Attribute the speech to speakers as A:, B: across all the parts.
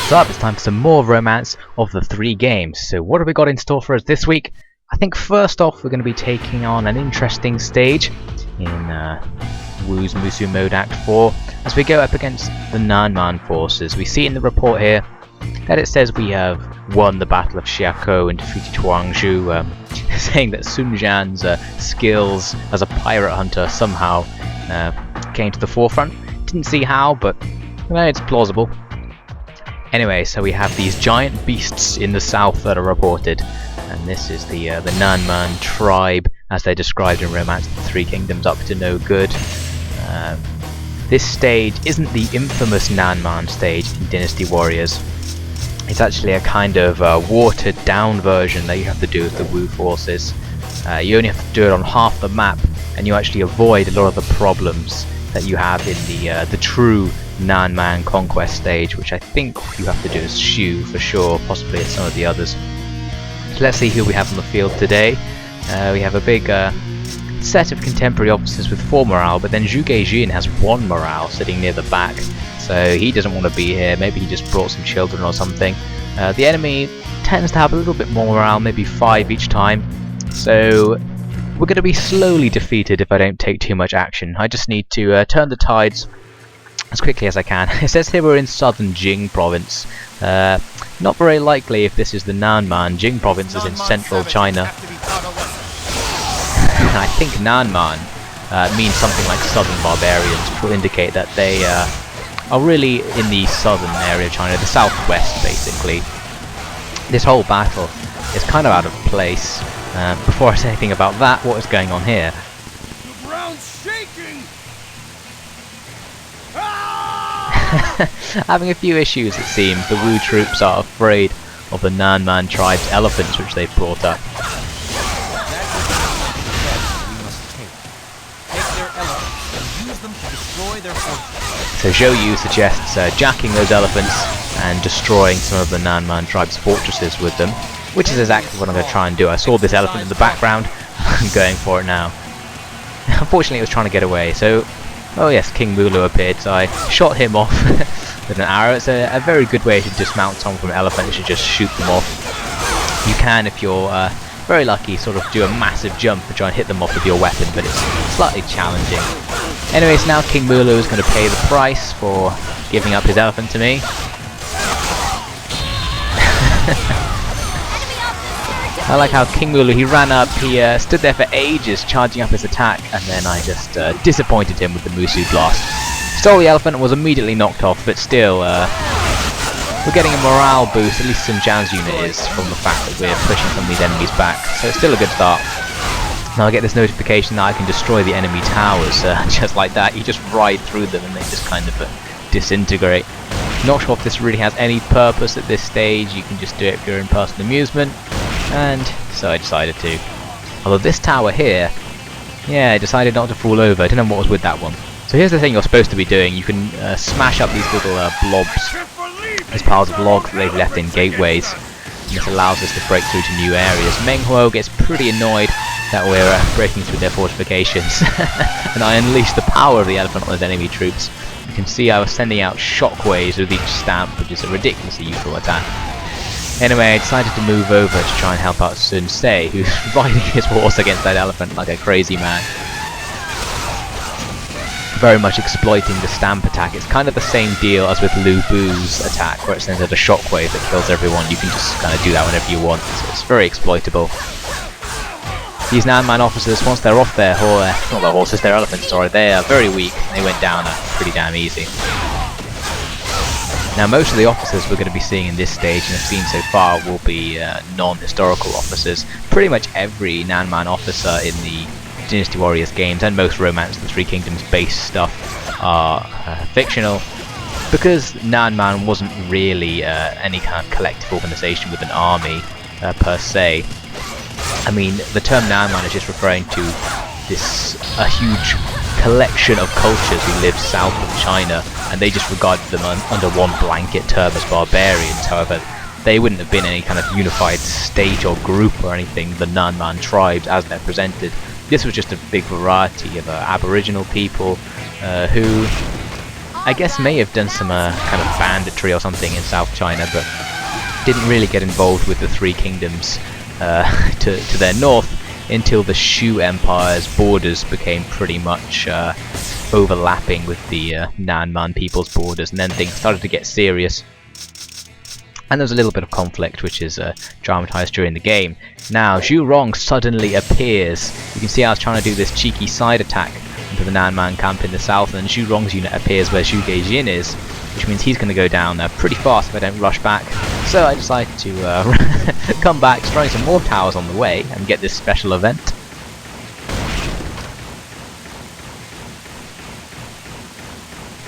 A: What's up? It's time for some more Romance of the Three Games. So what have we got in store for us this week? I think first off we're going to be taking on an interesting stage in Wu's Musu Mode Act 4 as we go up against the Nanman forces. We see in the report here that it says we have won the Battle of Xiakou and defeated Huangzhou, saying that Sun Jian's skills as a pirate hunter somehow came to the forefront. Didn't see how, but well, it's plausible. Anyway, so we have these giant beasts in the south that are reported, and this is the Nanman Tribe, as they're described in Romance of the Three Kingdoms, up to no good. This stage isn't the infamous Nanman stage in Dynasty Warriors. It's actually a kind of watered down version that you have to do with the Wu forces. You only have to do it on half the map, and you actually avoid a lot of the problems that you have in the true Nanman conquest stage, which I think you have to do as Shu for sure, possibly as some of the others. So let's see who we have on the field today. We have a big set of contemporary officers with 4 morale, but then Zhu Geijin has 1 morale sitting near the back, so he doesn't want to be here. Maybe he just brought some children or something. The enemy tends to have a little bit more morale, maybe 5 each time, so we're going to be slowly defeated if I don't take too much action. I just need to turn the tides as quickly as I can. It says here we're in southern Jing province. Not very likely if this is the Nanman. Jing province is in central China. I think Nanman means something like southern barbarians, which will indicate that they are really in the southern area of China, the southwest basically. This whole battle is kind of out of place. Before I say anything about that, what is going on here?
B: The ground's shaking!
A: Having a few issues, it seems. The Wu troops are afraid of the Nanman Tribe's elephants, which they've brought up. So Zhou Yu suggests jacking those elephants and destroying some of the Nanman Tribe's fortresses with them, which is exactly what I'm going to try and do. I saw this elephant in the background. I'm going for it now. Unfortunately, it was trying to get away, so oh yes, King Mulu appeared, so I shot him off with an arrow. It's a very good way to dismount someone from an elephant, is to just shoot them off. You can, if you're very lucky, sort of do a massive jump and try and hit them off with your weapon, but it's slightly challenging. Anyways, now King Mulu is going to pay the price for giving up his elephant to me. I like how King Mulu, he ran up, he stood there for ages charging up his attack, and then I just disappointed him with the Musu Blast. Stole the elephant and was immediately knocked off, but still, we're getting a morale boost, at least Sun Jian's unit is, from the fact that we're pushing some of these enemies back, so it's still a good start. Now I get this notification that I can destroy the enemy towers, just like that. You just ride through them and they just kind of disintegrate. Not sure if this really has any purpose at this stage. You can just do it for your own personal amusement. And so I decided to. Although this tower here, yeah, I decided not to fall over. I don't know what was with that one. So here's the thing you're supposed to be doing. You can smash up these little blobs, these piles of logs that they've left in gateways. And this allows us to break through to new areas. Meng Huo gets pretty annoyed that we're breaking through their fortifications. And I unleashed the power of the elephant on those enemy troops. You can see I was sending out shockwaves with each stamp, which is a ridiculously useful attack. Anyway, I decided to move over to try and help out Sun Se, who's riding his horse against that elephant like a crazy man. Very much exploiting the stamp attack. It's kind of the same deal as with Lu Bu's attack, where it sends out a shockwave that kills everyone. You can just kind of do that whenever you want, so it's very exploitable. These Nanman officers, once they're off their horse, not their horses, their elephants, sorry, they are very weak. They went down pretty damn easy. Now most of the officers we're going to be seeing in this stage and have seen so far will be non-historical officers. Pretty much every Nanman officer in the Dynasty Warriors games and most Romance of the Three Kingdoms based stuff are fictional, because Nanman wasn't really any kind of collective organisation with an army per se. I mean, the term Nanman is just referring to a huge collection of cultures who lived south of China, and they just regarded them under one blanket term as barbarians. However, they wouldn't have been any kind of unified state or group or anything, the Nanman tribes as they're presented. This was just a big variety of Aboriginal people who I guess may have done some kind of banditry or something in South China, but didn't really get involved with the Three Kingdoms to their north until the Shu Empire's borders became pretty much overlapping with the Nanman people's borders, and then things started to get serious. And there was a little bit of conflict, which is dramatized during the game. Now, Zhu Rong suddenly appears. You can see I was trying to do this cheeky side attack into the Nanman camp in the south, and Zhu Rong's unit appears where Zhu Geijin is, which means he's going to go down pretty fast if I don't rush back. So I decided to come back, destroying some more towers on the way, and get this special event.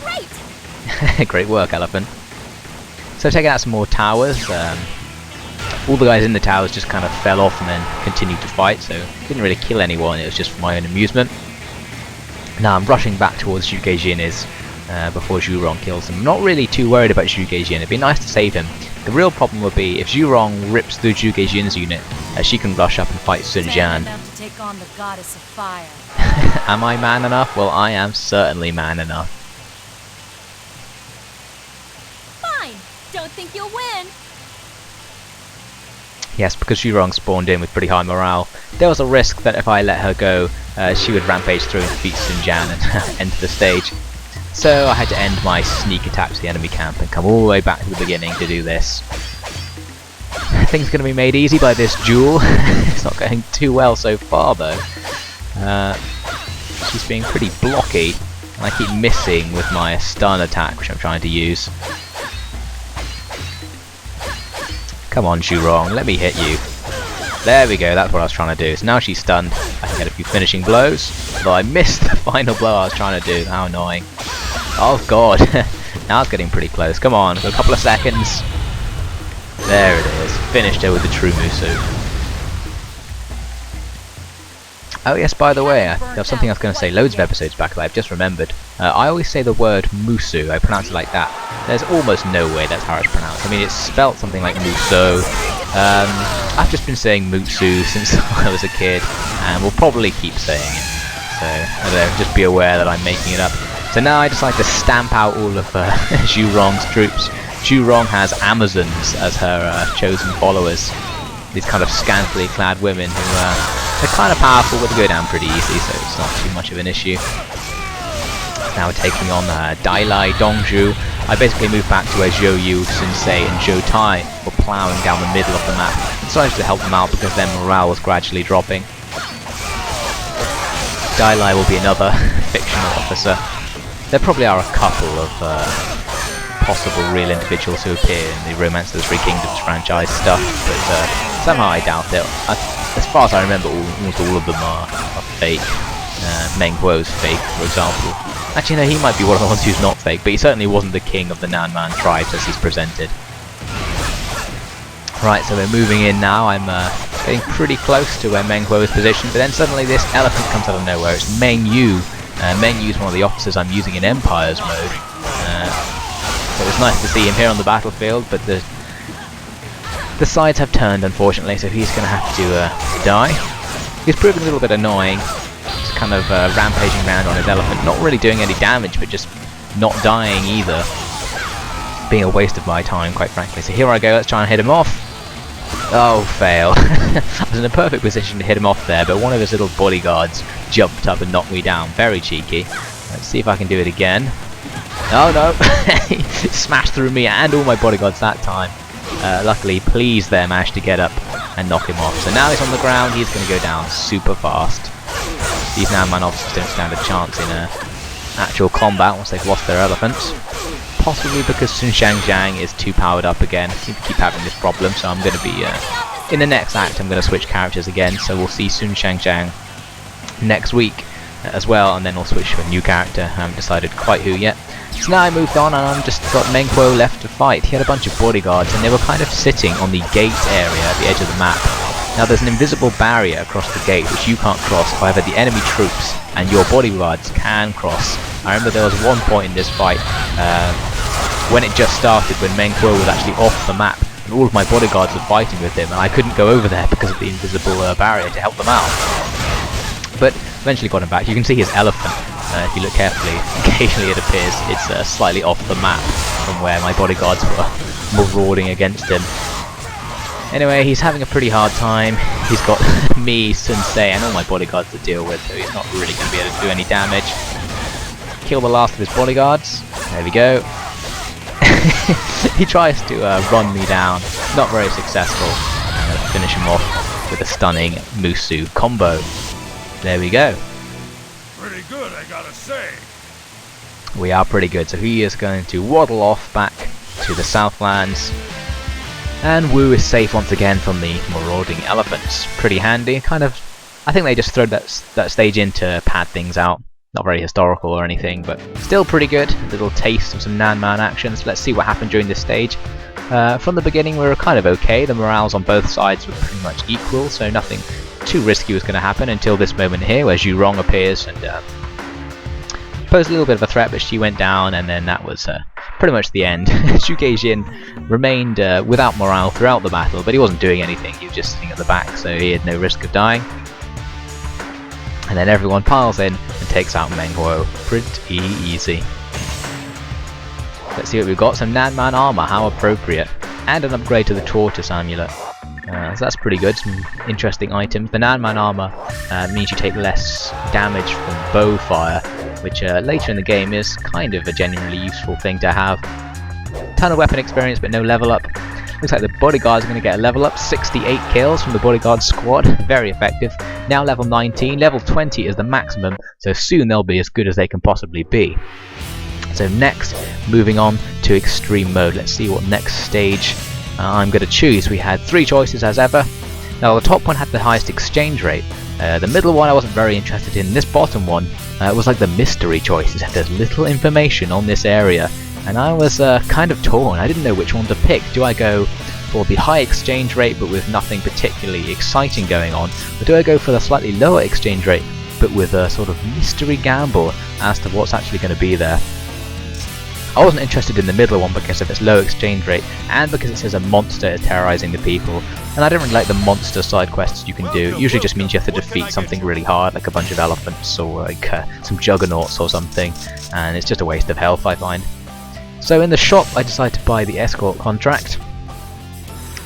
A: Great! Great work, Elephant. So taking out some more towers. All the guys in the towers just kind of fell off and then continued to fight, so didn't really kill anyone, it was just for my own amusement. Now I'm rushing back towards Zhu Geijin before Zhu Rong kills him. I'm not really too worried about Zhu Geijin, it'd be nice to save him. The real problem would be if Zhu Rong rips through Zhu Geijin's unit, she can rush up and fight Sun Jian. Am I man enough? Well, I am certainly man enough.
C: Fine! Don't think you'll win!
A: Yes, because Zhu Rong spawned in with pretty high morale, there was a risk that if I let her go, she would rampage through and defeat Sun Jian and enter the stage. So I had to end my sneak attack to the enemy camp and come all the way back to the beginning to do this. Things are going to be made easy by this duel. It's not going too well so far though. She's being pretty blocky, and I keep missing with my stun attack, which I'm trying to use. Come on, Zhu Rong, let me hit you. There we go, that's what I was trying to do. So now she's stunned, I can get a few finishing blows. Although I missed the final blow I was trying to do, how annoying. Oh god, now it's getting pretty close. Come on, for a couple of seconds. There it is, finished her with the true Musu. Oh yes, by the way, there was something I was going to say loads of episodes back that I've just remembered. I always say the word Musu, I pronounce it like that. There's almost no way that's how it's pronounced. I mean, it's spelt something like Muso. I've just been saying Mutsu since I was a kid, and will probably keep saying it. So, I don't know, just be aware that I'm making it up. So now I decide to stamp out all of Zhu Rong's troops. Zhu Rong has Amazons as her chosen followers. These kind of scantily clad women who they're kind of powerful, but they go down pretty easily, so it's not too much of an issue. Now we're taking on Dailai Dongzhu. I basically moved back to where Zhou Yu, Sun Ce and Zhou Tai were ploughing down the middle of the map. I decided to help them out because their morale was gradually dropping. Dailai will be another fictional officer. There probably are a couple of possible real individuals who appear in the Romance of the Three Kingdoms franchise stuff, but somehow I doubt it. As far as I remember, almost all of them are fake. Meng Huo's fake, for example. Actually, no, he might be one of the ones who's not fake, but he certainly wasn't the king of the Nanman Tribe as he's presented. Right, so we're moving in now. I'm getting pretty close to where Meng Huo is positioned, but then suddenly this elephant comes out of nowhere. It's Meng Yu. Meng Yu is one of the officers I'm using in Empires mode. So it's nice to see him here on the battlefield, but the sides have turned, unfortunately, so he's going to have to die. He's proven a little bit annoying. Just kind of rampaging around on his elephant, not really doing any damage, but just not dying either. Being a waste of my time, quite frankly. So here I go, let's try and hit him off. Oh, fail. I was in a perfect position to hit him off there, but one of his little bodyguards jumped up and knocked me down. Very cheeky. Let's see if I can do it again. Oh no! He smashed through me and all my bodyguards that time. Luckily, Please there managed to get up and knock him off. So now he's on the ground, he's going to go down super fast. These Nanman officers don't stand a chance in actual combat once they've lost their elephants. Possibly because Sun Shangjiang is too powered up again. I seem to keep having this problem, so I'm going to be... in the next act, I'm going to switch characters again, so we'll see Sun Shangjiang next week as well, and then we'll switch to a new character. I haven't decided quite who yet. So now I moved on, and I've just got Meng Huo left to fight. He had a bunch of bodyguards, and they were kind of sitting on the gate area at the edge of the map. Now there's an invisible barrier across the gate which you can't cross, however the enemy troops and your bodyguards can cross. I remember there was one point in this fight when it just started, when Meng Huo was actually off the map, and all of my bodyguards were fighting with him, and I couldn't go over there because of the invisible barrier to help them out. But eventually got him back. You can see his elephant If you look carefully, occasionally it appears it's slightly off the map from where my bodyguards were marauding against him. Anyway, he's having a pretty hard time. He's got me, Sensei, and all my bodyguards to deal with, so he's not really going to be able to do any damage. Kill the last of his bodyguards. There we go. He tries to run me down. Not very successful. I'm going to finish him off with a stunning Musu combo. There we go.
B: Pretty good, I gotta say.
A: We are pretty good. So he is going to waddle off back to the Southlands. And Wu is safe once again from the marauding elephants. Pretty handy. Kind of, I think they just threw that stage in to pad things out. Not very historical or anything, but still pretty good. A little taste of some Nanman actions. Let's see what happened during this stage. From the beginning we were kind of okay. The morales on both sides were pretty much equal, so nothing too risky was going to happen until this moment here where Liu Yong appears and posed a little bit of a threat, but she went down, and then that was pretty much the end. Zhu Geijin remained without morale throughout the battle, but he wasn't doing anything. He was just sitting at the back, so he had no risk of dying. And then everyone piles in and takes out Meng Huo pretty easy. Let's see what we've got. Some Nanman armor, how appropriate. And an upgrade to the Tortoise amulet. So that's pretty good, some interesting items. The Nanman armor means you take less damage from bow fire, which later in the game is kind of a genuinely useful thing to have. Ton of weapon experience but no level up. Looks like the bodyguards are going to get a level up. 68 kills from the bodyguard squad, very effective. Now level 19, level 20 is the maximum, so soon they'll be as good as they can possibly be. So next, moving on to extreme mode. Let's see what next stage I'm going to choose. We had 3 choices as ever. Now the top one had the highest exchange rate. The middle one I wasn't very interested in. This bottom one was like the mystery choices. There's little information on this area, and I was kind of torn. I didn't know which one to pick. Do I go for the high exchange rate but with nothing particularly exciting going on, or do I go for the slightly lower exchange rate but with a sort of mystery gamble as to what's actually going to be there? I wasn't interested in the middle one because of its low exchange rate and because it says a monster is terrorizing the people, and I don't really like the monster side quests you can do. It usually just means you have to defeat something really hard, like a bunch of elephants or like some juggernauts or something, and it's just a waste of health, I find. So in the shop I decided to buy the escort contract.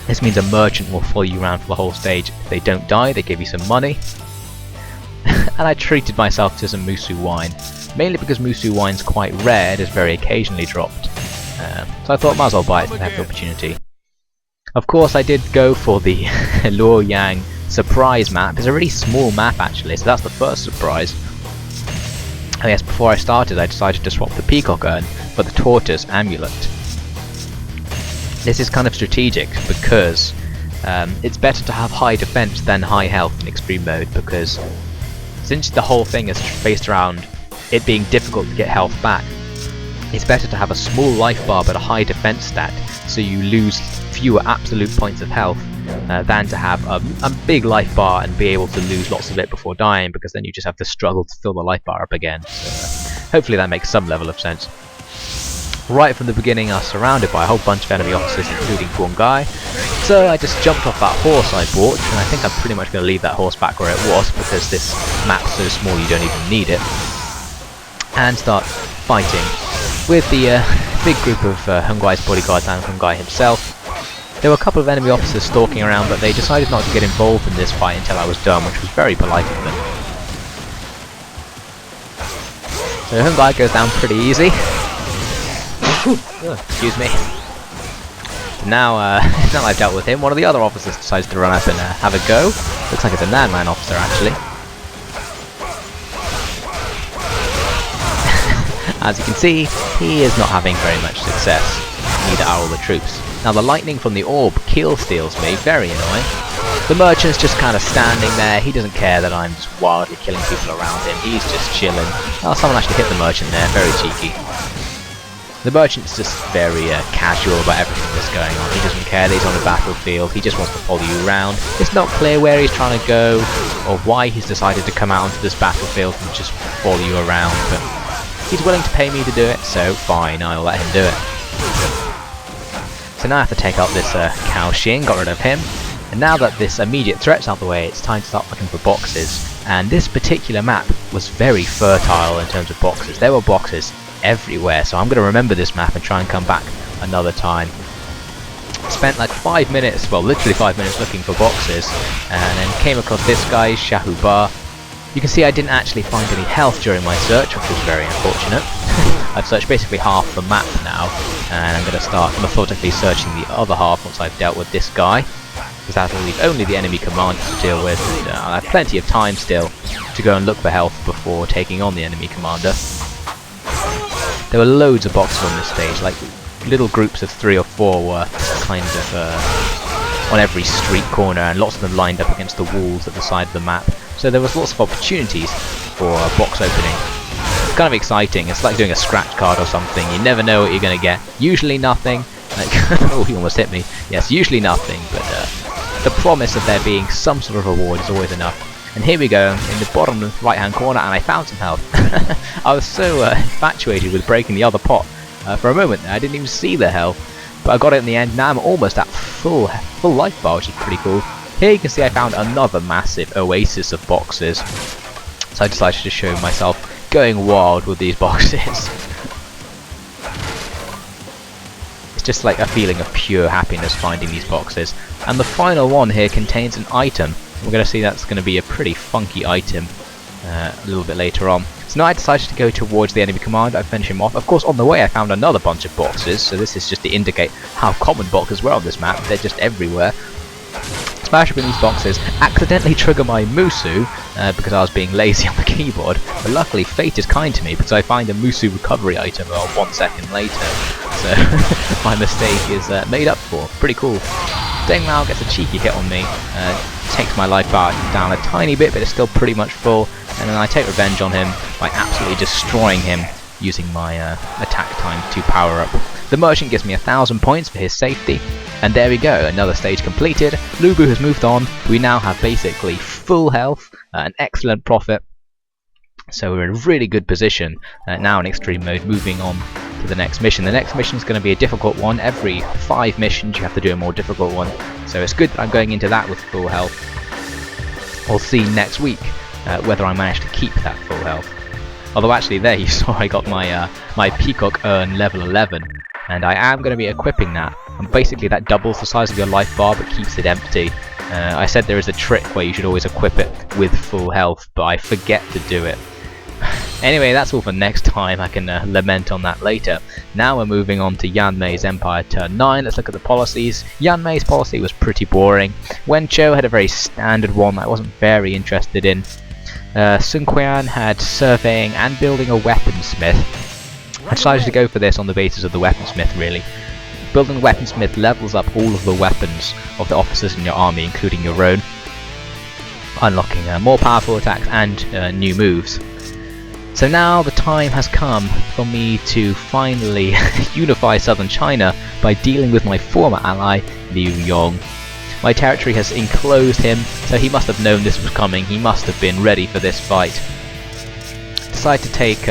A: This means a merchant will follow you around for the whole stage. If they don't die, they give you some money. And I treated myself to some Musu wine, mainly because Musu wine's quite rare, it is very occasionally dropped. So I thought might as well buy it and have the opportunity. Of course I did go for the Liu Yong surprise map. It's a really small map actually, so that's the first surprise. Oh yes, before I started I decided to swap the peacock urn for the tortoise amulet. This is kind of strategic because it's better to have high defense than high health in extreme mode, because since the whole thing is based around it being difficult to get health back, it's better to have a small life bar but a high defense stat, so you lose fewer absolute points of health than to have a big life bar and be able to lose lots of it before dying, because then you just have to struggle to fill the life bar up again. So, hopefully that makes some level of sense. Right from the beginning I was surrounded by a whole bunch of enemy officers, including Guangai, so I just jumped off that horse I bought, and I think I'm pretty much going to leave that horse back where it was because this map's so small you don't even need it, and start fighting with the big group of Hungai's bodyguards and Hungai himself. There were a couple of enemy officers stalking around, but they decided not to get involved in this fight until I was done, which was very polite of them. So Hungai goes down pretty easy. Excuse me. Now that I've dealt with him, one of the other officers decides to run up and have a go. Looks like it's a Nanman officer actually. As you can see, he is not having very much success. Neither are all the troops. Now the lightning from the orb kill steals me, very annoying. The merchant's just kind of standing there. He doesn't care that I'm just wildly killing people around him. He's just chilling. Oh, someone actually hit the merchant there, very cheeky. The merchant's just very casual about everything that's going on. He doesn't care that he's on the battlefield, he just wants to follow you around. It's not clear where he's trying to go, or why he's decided to come out onto this battlefield and just follow you around, but he's willing to pay me to do it, so fine, I'll let him do it. So now I have to take out this Cao Xing, got rid of him, and now that this immediate threat's out the way, it's time to start looking for boxes. And this particular map was very fertile in terms of boxes. There were boxes everywhere, so I'm going to remember this map and try and come back another time. Spent like 5 minutes, well literally 5 minutes looking for boxes, and then came across this guy, Shahubar. You can see I didn't actually find any health during my search, which was very unfortunate. I've searched basically half the map now, and I'm going to start methodically searching the other half once I've dealt with this guy, because that'll leave only the enemy commander to deal with, and I have plenty of time still to go and look for health before taking on the enemy commander. There were loads of boxes on this stage, like little groups of 3 or 4 were kind of on every street corner, and lots of them lined up against the walls at the side of the map. So there was lots of opportunities for box opening. It's kind of exciting. It's like doing a scratch card or something. You never know what you're going to get. Usually nothing. Like oh, he almost hit me. Yes, usually nothing, but the promise of there being some sort of reward is always enough. And here we go, in the bottom right hand corner, and I found some health. I was so infatuated with breaking the other pot for a moment there. I didn't even see the health, but I got it in the end. Now I'm almost at full life bar, which is pretty cool. Here you can see I found another massive oasis of boxes, so I decided to show myself going wild with these boxes. It's just like a feeling of pure happiness finding these boxes. And the final one here contains an item. We're going to see that's going to be a pretty funky item a little bit later on. So now I decided to go towards the enemy commander. I finished him off. Of course, on the way I found another bunch of boxes, so this is just to indicate how common boxes were on this map. They're just everywhere. Smash up in these boxes, accidentally trigger my Musu because I was being lazy on the keyboard, but luckily fate is kind to me because I find a Musu recovery item 1 second later, so my mistake is made up for. Pretty cool. Deng Mao gets a cheeky hit on me, takes my life bar down a tiny bit, but it's still pretty much full, and then I take revenge on him by absolutely destroying him using my attack time 2 power up. The merchant gives me 1,000 points for his safety. And there we go, another stage completed. Lu Bu has moved on. We now have basically full health, an excellent profit. So we're in a really good position now in extreme mode, moving on to the next mission. The next mission is going to be a difficult one. Every 5 missions you have to do a more difficult one. So it's good that I'm going into that with full health. We'll see next week whether I manage to keep that full health. Although actually there you saw I got my, my Peacock Urn level 11. And I am going to be equipping that, and basically that doubles the size of your life bar but keeps it empty. I said there is a trick where you should always equip it with full health, but I forget to do it. Anyway, that's all for next time. I can lament on that later. Now we're moving on to Yanmei's Empire Turn 9. Let's look at the policies. Yanmei's policy was pretty boring. Wenchou had a very standard one that I wasn't very interested in. Sun Quan had surveying and building a weaponsmith. I decided to go for this on the basis of the weaponsmith, really. Building the weaponsmith levels up all of the weapons of the officers in your army, including your own, unlocking more powerful attacks and new moves. So now the time has come for me to finally unify southern China by dealing with my former ally, Liu Yong. My territory has enclosed him, so he must have known this was coming. He must have been ready for this fight. Decided to take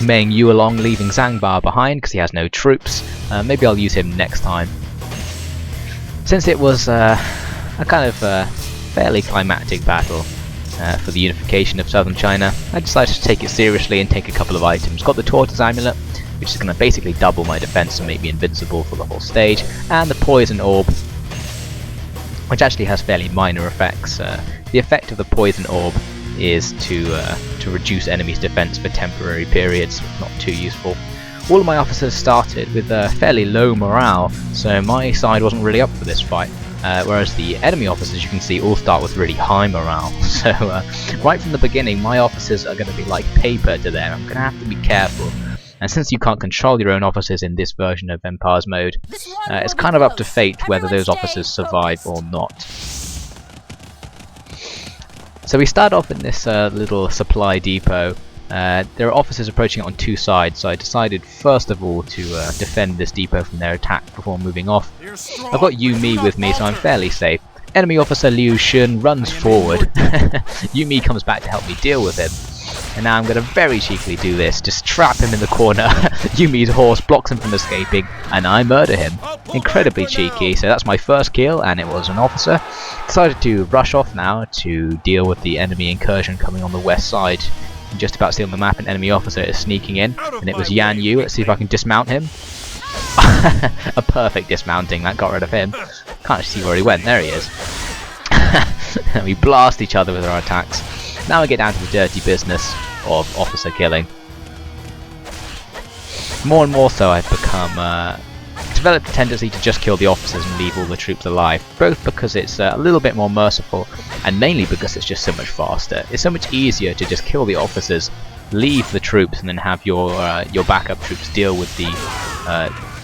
A: Meng Yu along, leaving Zhangba behind because he has no troops. Maybe I'll use him next time. Since it was a kind of fairly climactic battle for the unification of southern China, I decided to take it seriously and take a couple of items. Got the Tortoise Amulet, which is going to basically double my defense and make me invincible for the whole stage, and the Poison Orb, which actually has fairly minor effects. The effect of the Poison Orb is to reduce enemies' defense for temporary periods, not too useful. All of my officers started with fairly low morale, so my side wasn't really up for this fight, whereas the enemy officers, you can see, all start with really high morale. So right from the beginning my officers are going to be like paper to them. I'm going to have to be careful, and since you can't control your own officers in this version of Empire's mode, it's kind of up to fate whether those officers survive or not. So we start off in this little supply depot. There are officers approaching it on 2 sides, so I decided first of all to defend this depot from their attack before moving off. I've got Yu Mi with me, so I'm fairly safe. Enemy officer Liu Shun runs forward. Yu Mi comes back to help me deal with him. And now I'm going to very cheekily do this, just trap him in the corner. Yumi's horse blocks him from escaping, and I murder him. Incredibly cheeky. So that's my first kill, and it was an officer. Decided to rush off now to deal with the enemy incursion coming on the west side. I'm just about to see on the map an enemy officer is sneaking in, and it was Yanmei. Let's see if I can dismount him. A perfect dismounting, that got rid of him. Can't see where he went. There he is. We blast each other with our attacks. Now we get down to the dirty business of officer killing. More and more so I've become developed a tendency to just kill the officers and leave all the troops alive, both because it's a little bit more merciful and mainly because it's just so much faster. It's so much easier to just kill the officers, leave the troops, and then have your backup troops deal with the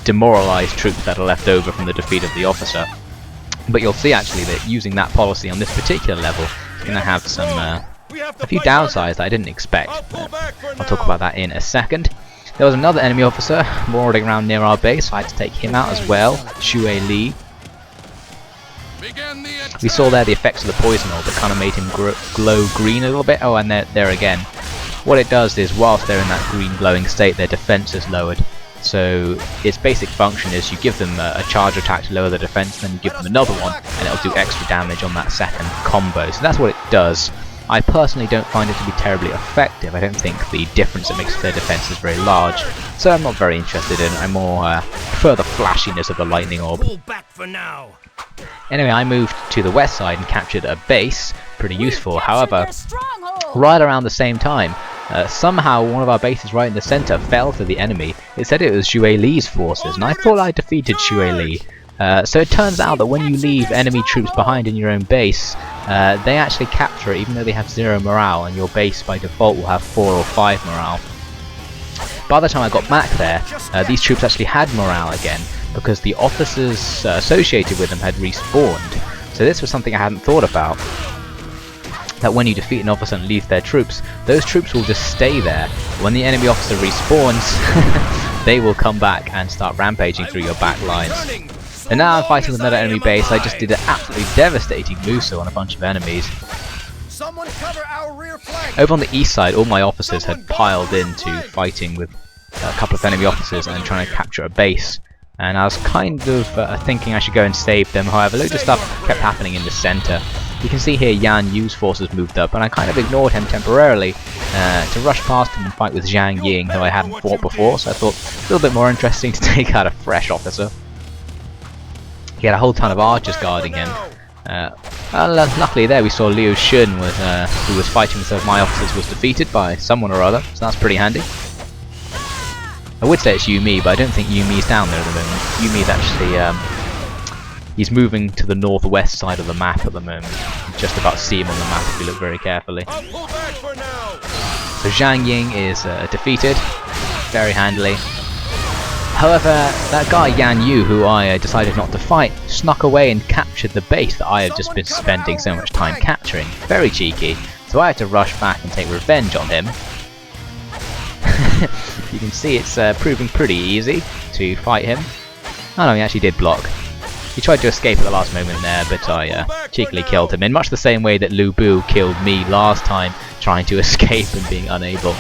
A: demoralized troops that are left over from the defeat of the officer. But you'll see actually that using that policy on this particular level is going to have some a few downsides that I didn't expect. I'll talk about that in a second. There was another enemy officer marauding around near our base, so I had to take him out as well, Xue Li. We saw there the effects of the poison orb that kind of made him glow green a little bit. Oh, and there again. What it does is, whilst they're in that green glowing state, their defense is lowered. So its basic function is you give them a charge attack to lower the defense, then you give them another one, and it'll do extra damage on that second combo. So that's what it does. I personally don't find it to be terribly effective. I don't think the difference it makes to their defense is very large, so I'm not very interested in it. I more prefer the flashiness of the lightning orb. Anyway, I moved to the west side and captured a base, pretty useful. However, right around the same time, somehow one of our bases right in the center fell to the enemy. It said it was Xue Li's forces, and I thought I defeated Xue Li. So it turns out that when you leave enemy troops behind in your own base, they actually capture it even though they have 0 morale, and your base by default will have 4 or 5 morale. By the time I got back there, these troops actually had morale again, because the officers associated with them had respawned. So this was something I hadn't thought about. That when you defeat an officer and leave their troops, those troops will just stay there. When the enemy officer respawns, they will come back and start rampaging through your back lines. And now I'm fighting with another enemy base. I just did an absolutely devastating Muso on a bunch of enemies. Over on the east side, all my officers had piled into fighting with a couple of enemy officers and trying to capture a base. And I was kind of thinking I should go and save them. However, loads of stuff kept happening in the center. You can see here Yanmei's forces moved up, and I kind of ignored him temporarily to rush past him and fight with Zhang Ying, who I hadn't fought before, so I thought a little bit more interesting to take out a fresh officer. He had a whole ton of archers guarding him. Luckily there we saw Liu Yong, who was fighting with some of my officers, was defeated by someone or other, so that's pretty handy. I would say it's Yanmei, but I don't think Yumei's down there at the moment. Yumei's actually he's moving to the northwest side of the map at the moment. You can just about see him on the map if you look very carefully. So Zhang Ying is defeated very handily. However, that guy Yanmei, who I decided not to fight, snuck away and captured the base that I had just been spending so much time capturing. Very cheeky. So I had to rush back and take revenge on him. You can see it's proving pretty easy to fight him. Oh no, he actually did block. He tried to escape at the last moment there, but I cheekily killed him in much the same way that Lu Bu killed me last time, trying to escape and being unable.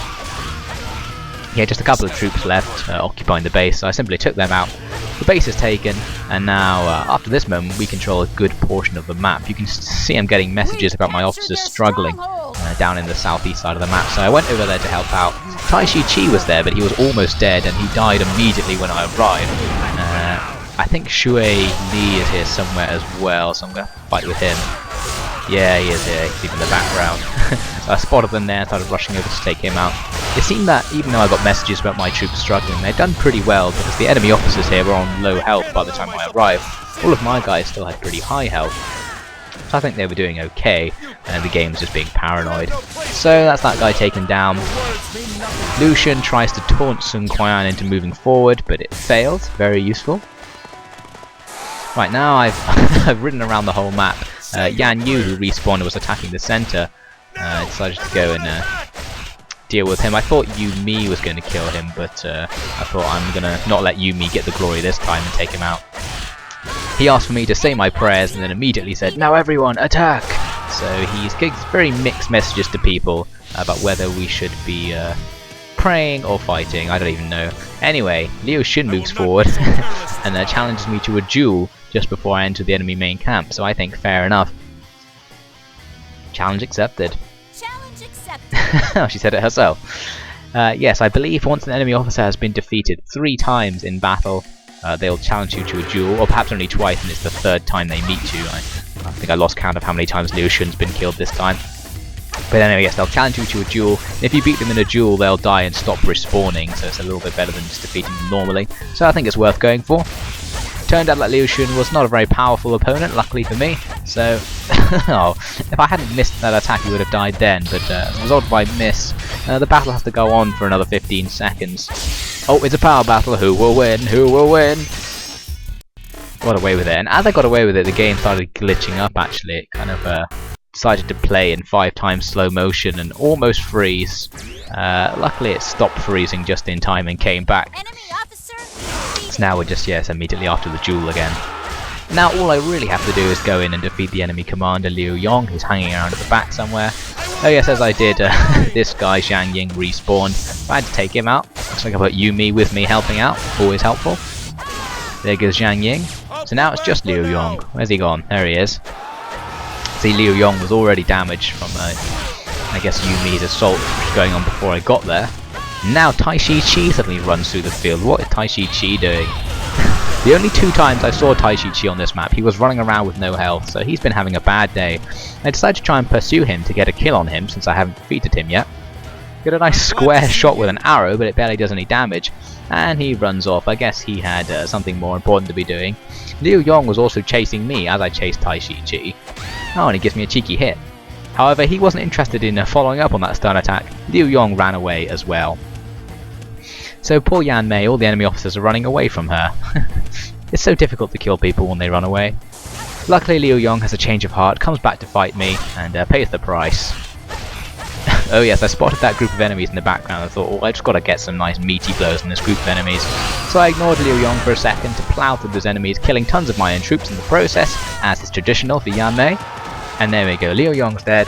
A: He had just a couple of troops left occupying the base, so I simply took them out. The base is taken, and now after this moment we control a good portion of the map. You can see I'm getting messages about my officers struggling down in the southeast side of the map, so I went over there to help out. Tai Shi Chi was there, but he was almost dead, and he died immediately when I arrived. I think Xue Li is here somewhere as well, so I'm going to fight with him. Yeah, he is here, he's in the background. So I spotted them there, started rushing over to take him out. It seemed that even though I got messages about my troops struggling, they'd done pretty well, because the enemy officers here were on low health by the time I arrived. All of my guys still had pretty high health. So I think they were doing okay, and the game was just being paranoid. So that's that guy taken down. Lucian tries to taunt Sun Quan into moving forward, but it failed. Very useful. Right, now I've ridden around the whole map. Yanmei, who respawned and was attacking the center, decided to go and deal with him. I thought Yanmei was going to kill him, but I thought I'm going to not let Yanmei get the glory this time and take him out. He asked for me to say my prayers and then immediately said, "Now everyone, attack!" So he's gives very mixed messages to people. about whether we should be praying or fighting. I don't even know. Anyway, Liu Xun moves forward and challenges me to a duel just before I enter the enemy main camp, so I think fair enough. Challenge accepted.
C: Challenge accepted.
A: Oh, she said it herself. Yes, I believe once an enemy officer has been defeated 3 times in battle, they'll challenge you to a duel, or perhaps only twice and it's the 3rd time they meet you. I think I lost count of how many times Liu Xun's been killed this time. But anyway, yes, they'll challenge you to a duel. If you beat them in a duel, they'll die and stop respawning, so it's a little bit better than just defeating them normally. So I think it's worth going for. Turned out that Liu Xun was not a very powerful opponent, luckily for me. So, oh, if I hadn't missed that attack, he would have died then. But as a result of my miss, the battle has to go on for another 15 seconds. Oh, it's a power battle. Who will win? Who will win? Got away with it. And as I got away with it, the game started glitching up, actually. It kind of decided to play in 5 times slow motion and almost freeze. Luckily, it stopped freezing just in time and came back.
C: Enemy officer.
A: So now we're just, yes, immediately after the duel again. Now all I really have to do is go in and defeat the enemy commander Liu Yong, who's hanging around at the back somewhere. Oh yes, as I did, this guy Zhang Ying respawned. I had to take him out. Looks like I've got Yumi with me helping out, always helpful. There goes Zhang Ying. So now it's just Liu Yong. Where's he gone? There he is. See, Liu Yong was already damaged from, I guess, Yumi's assault, which was going on before I got there. Now Tai Chi suddenly runs through the field. What is Tai Chi doing? The only 2 times I saw Tai Chi on this map, he was running around with no health, so he's been having a bad day. I decided to try and pursue him to get a kill on him, since I haven't defeated him yet. Got a nice square shot with an arrow, but it barely does any damage. And he runs off. I guess he had something more important to be doing. Liu Yong was also chasing me as I chased Tai Chi. Oh, and he gives me a cheeky hit. However, he wasn't interested in following up on that stun attack. Liu Yong ran away as well. So poor Yanmei, all the enemy officers are running away from her. It's so difficult to kill people when they run away. Luckily Liu Yong has a change of heart, comes back to fight me, and pays the price. Oh yes, I spotted that group of enemies in the background. I thought, oh, I just got to get some nice meaty blows in this group of enemies. So I ignored Liu Yong for a second to plow through those enemies, killing tons of my own troops in the process, as is traditional for Yanmei. And there we go, Liu Yong's dead.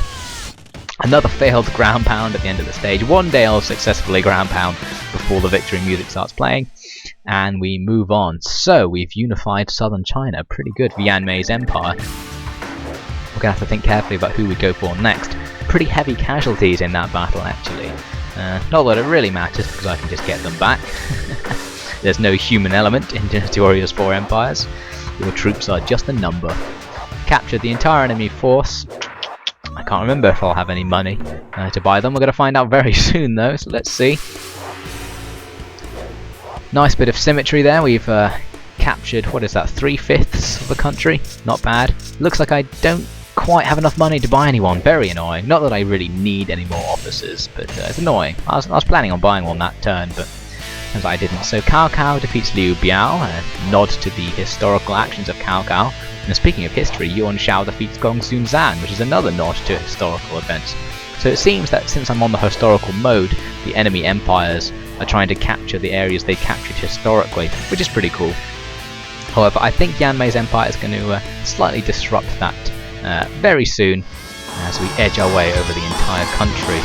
A: Another failed ground pound at the end of the stage. One day I'll successfully ground pound before the victory music starts playing. And we move on. So we've unified southern China. Pretty good for Yanmei's empire. We're going to have to think carefully about who we go for next. Pretty heavy casualties in that battle, actually. Not that it really matters, because I can just get them back. There's no human element in Dynasty Warriors 4 Empires. Your troops are just a number. Captured the entire enemy force. I can't remember if I'll have any money to buy them. We're going to find out very soon, though, so let's see. Nice bit of symmetry there. We've captured, what is that, 3/5 of the country? Not bad. Looks like I don't quite have enough money to buy anyone. Very annoying. Not that I really need any more officers, but it's annoying. I was planning on buying one that turn, but as I didn't. So Cao Cao defeats Liu Biao, a nod to the historical actions of Cao Cao. And speaking of history, Yuan Shao defeats Gongsun Zan, which is another nod to historical events. So it seems that since I'm on the historical mode, the enemy empires are trying to capture the areas they captured historically, which is pretty cool. However, I think Yanmei's empire is going to slightly disrupt that very soon as we edge our way over the entire country.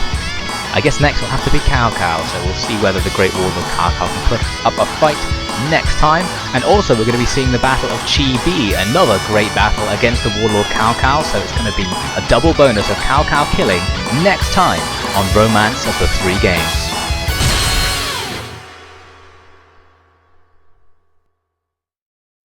A: I guess next will have to be Cao Cao, so we'll see whether the Great Wall of Cao Cao can put up a fight next time. And also we're going to be seeing the Battle of Qi Bi, another great battle against the Warlord Cao Cao, so it's going to be a double bonus of Cao Cao killing next time on Romance of the Three Games.